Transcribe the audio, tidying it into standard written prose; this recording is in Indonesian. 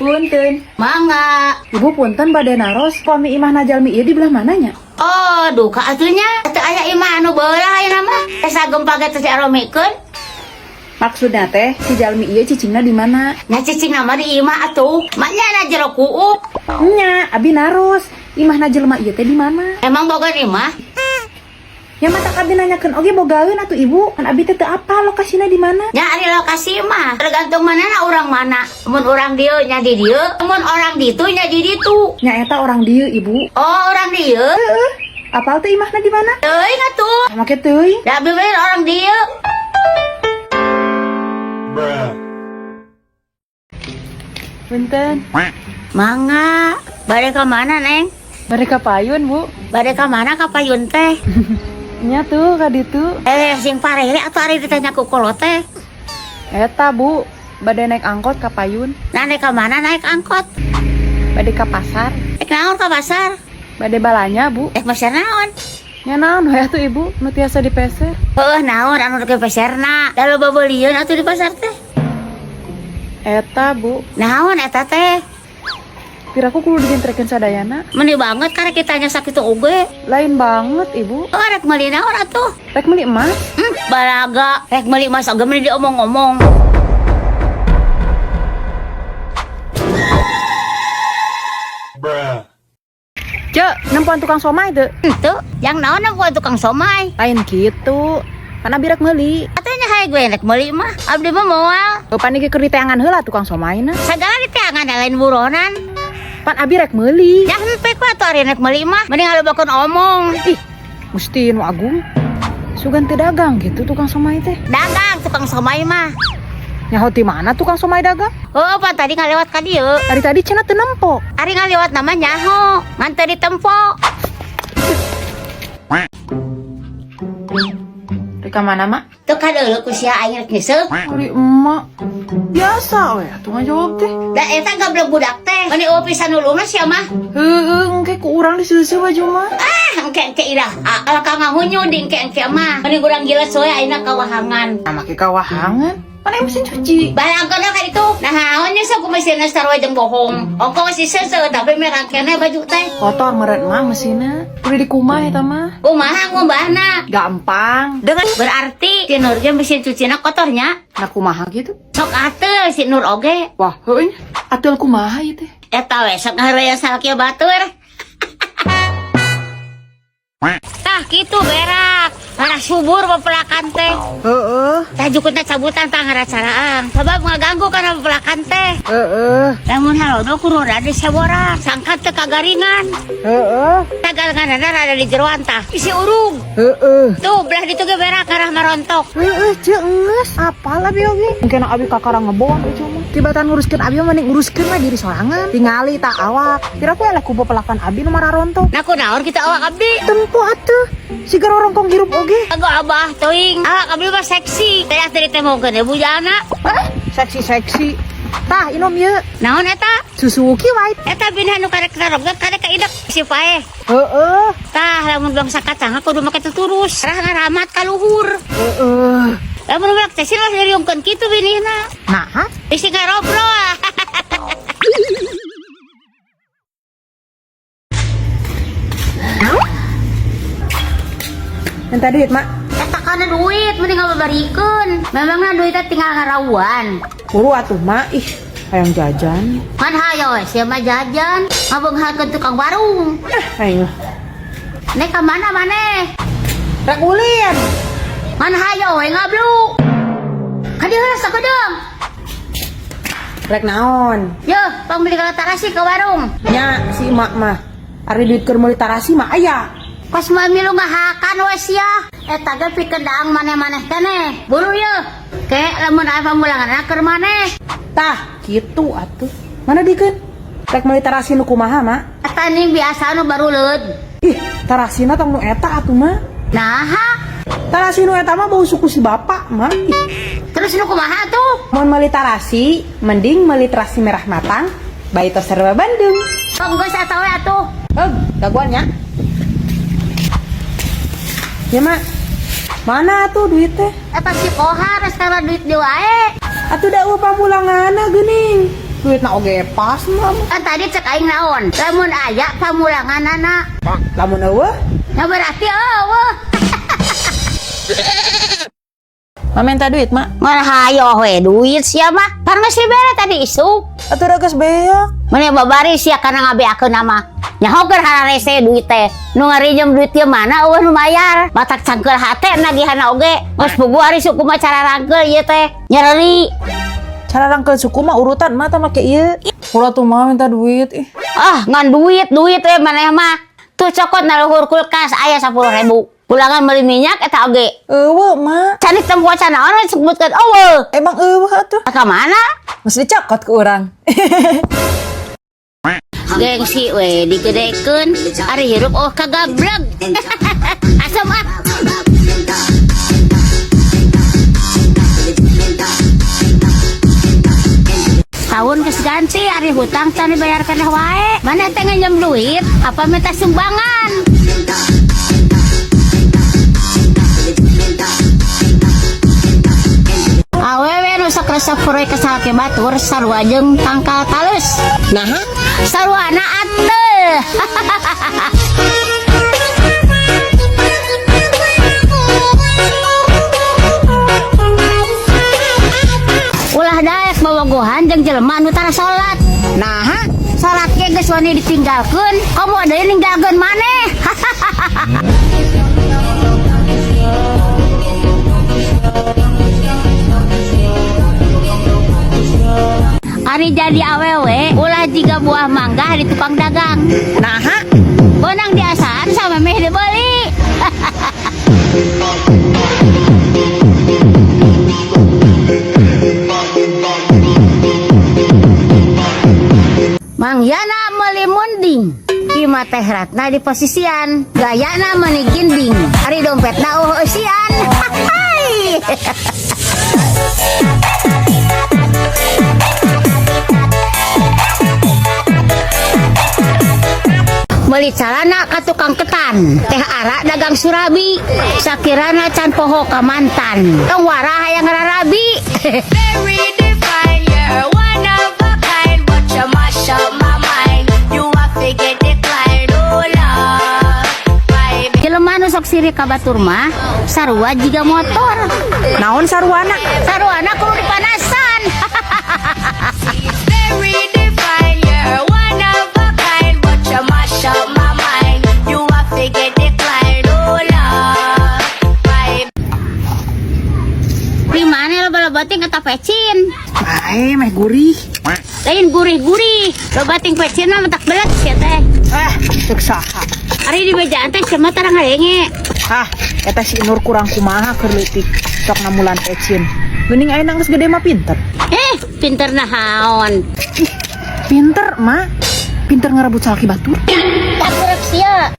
Punten. Mangga. Ibu punten bade naros suami imah najalmi ieu di belah mananya? Oh, duka atunya. Atuh aya imah anu beulah ayeuna mah. Sagem page teh aromikeun. Maksudnya teh si jalmi ieu cicingna di mana? Nya cicing nama di imah atuh. Maknya na jero kuuk. Nya, abi naros. Imah najelma ieu teh di mana? Emang boga imah? Ya mata abi nanyakeun oge bogaeun atuh ibu. Kan abi teh teu apal lokasina di mana? Nya ari lokasi mah tergantung manana urang mana. Mun urang dieu nya di dieu, mun orang ditu nya di ditu. Nya eta orang dieu ibu. Oh, orang dieu. Heeh. Apal teh imahna di mana? Teuing atuh. Make teuing. Da abi bener orang dieu. Punten. Mangga. Bade ka mana, Neng? Bade ka payun, Bu. Bade ka mana ka payun teh? Nya tuh ka ditu. Sing parere atuh ari ditanya ku kolot teh. Eta, Bu. Bade naik angkot ka payun. Nah, naik ka mana naik angkot? Bade ka pasar. Naik naon ka pasar? Bade balanya, Bu. Pasar naon? Nya naon we atuh ibu? Nu tiasa dipeser. Heuh, naon anu ke pasarna? Da loba beulieun atuh di pasar teh. Eta, Bu. Naon eta teh? Piraku kudu dijentrekeun sadayana. Meni banget karek kita nya sakitu oge. Lain banget, Ibu. Oh, rek meuli naon atuh? Rek meuli emas. Balaga, rek meuli emas oge meuli diomong-omong. Cek, nempuan tukang somai teu? Tuh, yang naon nempuan tukang somai? Lain gitu. Kan abi rek meuli. Atunya hae gue rek meuli mah. Abdi mah moal. Pan ge keur diteangan heula tukang somaina. Sagala diteangan lain buronan. Pan abi rek meuli. Ya henteu ku atuh ari rek meuli mah. Mending ngalobakeun omong. Ih, Gusti nu agung. Sugan teu dagang gitu tukang somai teh. Dagang tukang somai mah. Nyaho ti mana tukang somai dagang? Oh, pan tadi ngalewat ka dieu. Tadi cenah teu nempo. Ari ngalewat nama nyaho, ngan teu ditempo. Reka mana, Mak? Tuh kadeuleu ku sia aing rek nyeuseuk. Ari emak. Biasa we atuh ngajawab teh. Da eta gablek budak teh. Meni eueuh pisan nulungna sia mah. Heueuh, engke ku urang diseuseuk baju mah. Engke irah. Kang ngahunyu ding engke mah. Meni urang giles we ayeuna kawahangan. Nah, make kawahangan. Mana yang mesin cuci? Balangkeun ka ditu. Nah, naonnya sok ku mesinna sarua jeung bohong. Ongko si seuseuh tapi merang keneh baju teh. Kotor meureun mah mesinna. Kudu dikumah eta mah. Kumaha ngubahna? Gampang. Dengan berarti si Nur ge mesin cucina kotornya. Nah kumaha gitu? Sok atuh si Nur oge. Wah, heueuh. Atuh kumaha ieu teh? Eta we sok ngahareuyan salaki batur. Tah kitu berak. Para subur pepelakan teh. Heeh. Tah jukutna cabutan tah ngaracaraan. Sabab ngaganggu kana pepelakan teh. Heeh. Lamun halodo kudu rada diseborak. Sangkat teh kagaringan. Heeh. Tagalnganana rada di jeroan tah. Isi urung. Heeh. Tuh belah ditu ge berak karah marontok. Heeh, ceuk geus. Apal abi oge? Mungkin abi kakarang ngebon itu mah. Tibatan nguruskeun abi mah mending nguruskeun mah diri sorangan. Tingali tak awak. Kira ku eleh ku pepelakan abi nu mararontok. Nah kunaon kita awak abdi. Tempo atuh. Siga rorongkong hirup oge. Aku abah teuing. Awak abdi mah seksi. Teh teh ditemukeun ya bujana. Hah? Seksi-seksi. Tah, inom ieu. Naon eta? Susu kiwait. Eta binah nu karek tarobga karek kaidek si pae. Heeh. Tah lamun bangsa kacang kudu make tuturus. Rah ngaramat ka luhur. Heeh. Lamun ulak teh silah nyeriungkeun kitu binihna. Nah, Isi ngarobrol. minta duit, Mak. Eta kana duit mending ngabarikeun. Memangna duitnya tinggal ngarawan. Buru atuh, Mak. Ih, hayang jajan. Man hayo sia mah jajan, ngabeunghakeun tukang warung. Ayo. Nek ka mana maneh? Rek ulin. Man hayo we ngablu. Kadieu sakedeung. Rek naon? Yeuh, tong beli ka tarasi ke warung. Nya si emak mah. Ari duit keur meuli tarasi mah aya. Pas mami lu ngahakan we sia. Eta ge pikeun daang maneh-maneh keneh. Buru yeuh. Ke lamun aya pamulanganna keur maneh. Tah, kitu atuh. Mana dikeun? Rek meuli tarasi nu kumaha, Mak? Eta ning biasa nu baruleud. Ih, tarasina tong nu eta atuh, Mak. Naha? Tarasi nu eta mah bau suku si bapak, Mak. Ih, Terus nu kumaha tuh? mun meuli tarasi, mending meuli terasi merah matang, bayi tos serba Bandung. Geus eta we atuh. Daguannya. Ya, Mak. Mana tuh duitnya? Eta si Kohar sekarang duit di wae. Atuh da pamulanganna geuning. Duit na oge pas mah. Kan tadi cek aing naon, lamun aya pamulangan anak. Lamun eueuh, Ya berarti eueuh. mah minta duit mah. Mana hayo we duit sia mah. Kan geus dibere tadi isuk. Atuh geus beak. Mana babari sia kana ngabeakeun nama. Nyaho keur hararese duit teh. Nu ngarinjem duit teh mana eueuh nu bayar. Batak cangkeul hate nagihana oge. Geus pugu ari suku mah cara rangkeul ieu teh. Nyeri. Cara rangkeul suku mah urutan mah tah make ieu. Ulah tuh mah minta duit ih. Ah, ngan duit we maneh mah. Tuh cokot na luhur kulkas aya 10.000. Pulangan beli minyak eta oge. Eueuh mah. Canik tempo can naon disebutkeun eueuh. Emang eueuh atuh. Ka mana? Mesti dicokot ke urang. Gengsi we digedekeun ari hirup oh kagabreg. Asam ah. Tahun geus ganti ari hutang can dibayar keneh wae. Mana teh nginjem duit apa minta sumbangan? Awewe nu sok resep fureuy kesake batur sarua jeung tangkal talus. Nah, Sarwana ateuh. Ulah daek bobogohan jeung jelema anu tara salat. nah, Salat ge geus wani ditinggalkeun, komo deui ninggalkeun maneh. Ari jadi awewe, ulah jiga buah mangga di tukang dagang. nah, Bonang diasaan sama meh dibeli. Mang Yana meuli munding. Ima teh ratna di posisian. Gayana meuni ginding. Ari dompetna eueusian. Hai. Meuli calana ka tukang ketan, teh ara dagang surabi, sakirana can poho ka mantan, tong warah hayang ngararabi. Very divine, you're one of a kind, but you mash up my mind. You have to get declined, oh love, baby. Jelema nu sok sirik ka batur mah, sarua jiga motor. naon sarwana? Sarwana kudu dipanasan. Very divine, you're one of a kind, but you mash up my mind. You have to get declined, oh love, baby. Di mana lo balabating kata pecin? Ai, meh gurih. Lain gurih-gurih. Lo bating pecin mah mentak belet sia teh. Cek saha. Ari di bejaan teh cenah tarang ngalenge. Eta si Nur kurang kumaha keur leutik sok namulan ecin. Geuning ayeuna geus gede mah pinter. Pinter nahaon. Pinter mah. Pinter ngerebut salaki batur. Tak sia.